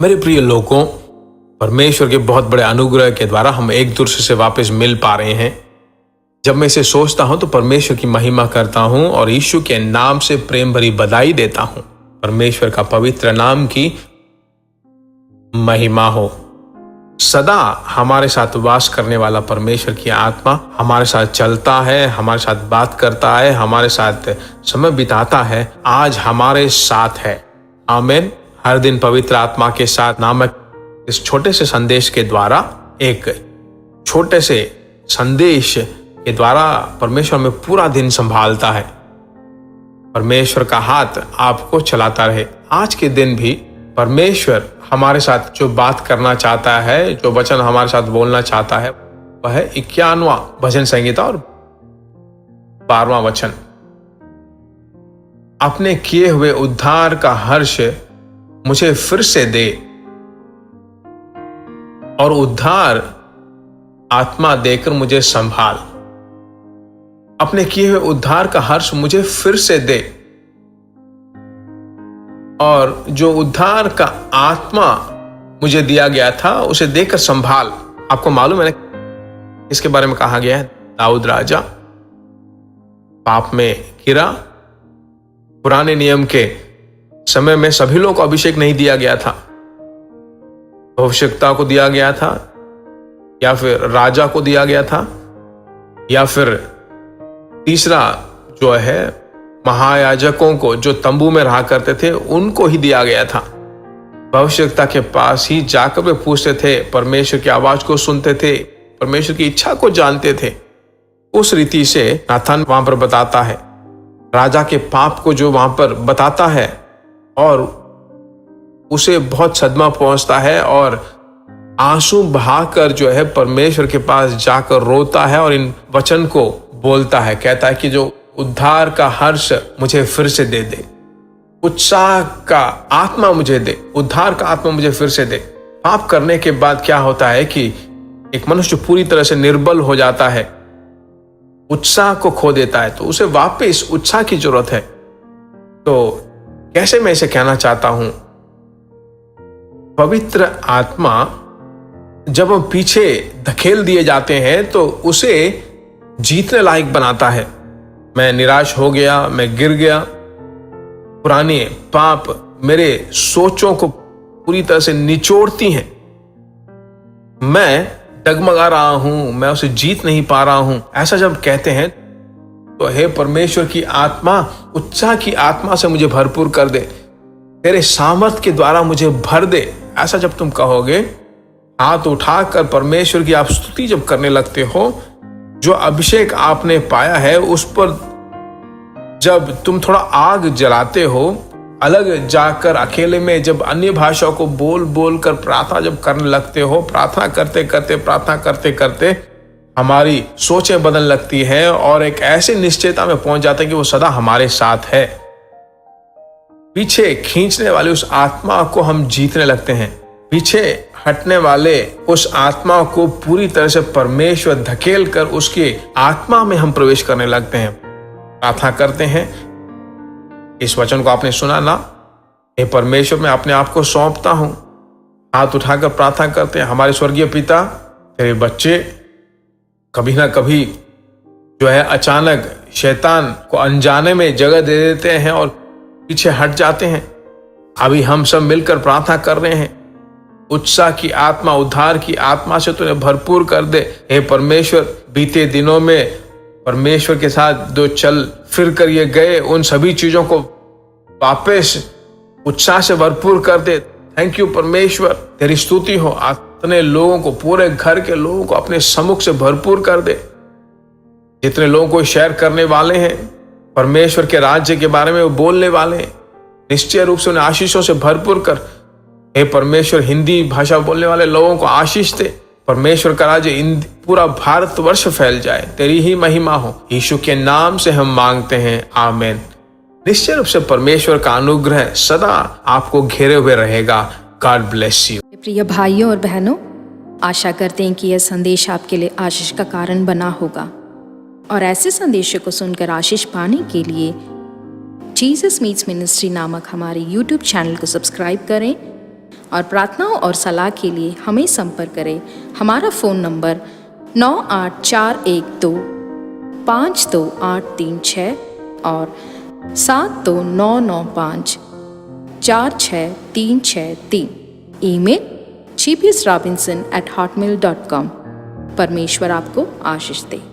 मेरे प्रिय लोगों, परमेश्वर के बहुत बड़े अनुग्रह के द्वारा हम एक दूसरे से वापस मिल पा रहे हैं। जब मैं इसे सोचता हूं तो परमेश्वर की महिमा करता हूं और यीशु के नाम से प्रेम भरी बधाई देता हूं। परमेश्वर का पवित्र नाम की महिमा हो। सदा हमारे साथ वास करने वाला परमेश्वर की आत्मा हमारे साथ चलता है, हमारे साथ बात करता है, हमारे साथ समय बिताता है, आज हमारे साथ है। आमीन। हर दिन पवित्र आत्मा के साथ नामक इस छोटे से संदेश के द्वारा, एक छोटे से संदेश के द्वारा परमेश्वर में पूरा दिन संभालता है। परमेश्वर का हाथ आपको चलाता रहे। आज के दिन भी परमेश्वर हमारे साथ जो बात करना चाहता है, जो वचन हमारे साथ बोलना चाहता है, वह है 51वां भजन संहिता और 12वां वचन। अपने किए हुए उद्धार का हर्ष मुझे फिर से दे और उद्धार आत्मा देकर मुझे संभाल। अपने किए हुए उद्धार का हर्ष मुझे फिर से दे और जो उद्धार का आत्मा मुझे दिया गया था उसे देकर संभाल। आपको मालूम है ना इसके बारे में कहा गया है? दाऊद राजा पाप में गिरा। पुराने नियम के समय में सभी लोग को अभिषेक नहीं दिया गया था, भविष्यवक्ता को दिया गया था, या फिर राजा को दिया गया था, या फिर तीसरा जो है महायाजकों को, जो तंबू में रहा करते थे, उनको ही दिया गया था। भविष्यवक्ता के पास ही जाकर वे पूछते थे, परमेश्वर की आवाज को सुनते थे, परमेश्वर की इच्छा को जानते थे। उस रीति से नाथान वहां पर बताता है, राजा के पाप को जो वहां पर बताता है और उसे बहुत सदमा पहुंचता है और आंसू बहाकर जो है परमेश्वर के पास जाकर रोता है और इन वचन को बोलता है। कहता है कि जो उद्धार का हर्ष मुझे फिर से दे दे, उत्साह का आत्मा मुझे दे, उद्धार का आत्मा मुझे फिर से दे। पाप करने के बाद क्या होता है कि एक मनुष्य पूरी तरह से निर्बल हो जाता है, उत्साह को खो देता है, तो उसे वापस उत्साह की जरूरत है। तो कैसे मैं इसे कहना चाहता हूं, पवित्र आत्मा जब हम पीछे धकेल दिए जाते हैं तो उसे जीतने लायक बनाता है। मैं निराश हो गया, मैं गिर गया, पुराने पाप मेरे सोचों को पूरी तरह से निचोड़ती हैं, मैं डगमगा रहा हूं, मैं उसे जीत नहीं पा रहा हूं, ऐसा जब कहते हैं तो हे परमेश्वर की आत्मा, उत्साह की आत्मा से मुझे भरपूर कर दे, तेरे सामर्थ के द्वारा मुझे भर दे। ऐसा जब तुम कहोगे, हाथ उठाकर परमेश्वर की आप स्तुति जब करने लगते हो, जो अभिषेक आपने पाया है उस पर जब तुम थोड़ा आग जलाते हो, अलग जाकर अकेले में जब अन्य भाषाओं को बोल बोल कर प्रार्थना जब करने लगते हो, प्रार्थना करते करते हमारी सोचें बदलने लगती है और एक ऐसी निश्चयता में पहुंच जाते हैं कि वो सदा हमारे साथ है। पीछे खींचने वाली उस आत्मा को हम जीतने लगते हैं, पीछे हटने वाले उस आत्मा को पूरी तरह से परमेश्वर धकेल कर उसकी आत्मा में हम प्रवेश करने लगते हैं। प्रार्थना करते हैं, इस वचन को आपने सुना ना, हे परमेश्वर मैं अपने आप को सौंपता हूं। हाथ उठाकर प्रार्थना करते हैं, हमारे स्वर्गीय पिता, तेरे बच्चे कभी ना कभी जो है अचानक शैतान को अनजाने में जगह दे देते हैं और पीछे हट जाते हैं। अभी हम सब मिलकर प्रार्थना कर रहे हैं, उत्साह की आत्मा, उद्धार की आत्मा से तूने भरपूर कर दे। हे परमेश्वर, बीते दिनों में परमेश्वर के साथ जो चल फिर कर ये गए, उन सभी चीजों को वापस उत्साह से भरपूर कर दे। थैंक यू परमेश्वर, तेरी स्तुति हो। अपने लोगों को, पूरे घर के लोगों को अपने सम्मुख से भरपूर कर दे। जितने लोगों को शेयर करने वाले हैं, परमेश्वर के राज्य के बारे में वो बोलने वाले हैं, निश्चय रूप से उन्हें आशीषों से भरपूर कर। हे परमेश्वर, हिंदी भाषा बोलने वाले लोगों को आशीष दे। परमेश्वर का राज्य पूरा भारतवर्ष फैल जाए, तेरी ही महिमा हो। यीशु के नाम से हम मांगते हैं, आमीन। निश्चय रूप से परमेश्वर का अनुग्रह सदा आपको घेरे हुए रहेगा। God bless you. प्रिय भाइयों और बहनों, आशा करते हैं कि यह संदेश आपके लिए आशीष का कारण बना होगा और ऐसे संदेशों को सुनकर आशीष पाने के लिए जीसस मीट्स मिनिस्ट्री नामक हमारे YouTube चैनल को सब्सक्राइब करें और प्रार्थनाओं और सलाह के लिए हमें संपर्क करें। हमारा फ़ोन नंबर 9841252836 और 7299546363। Email gbsrobinson@hotmail.com। परमेश्वर आपको आशीष दे।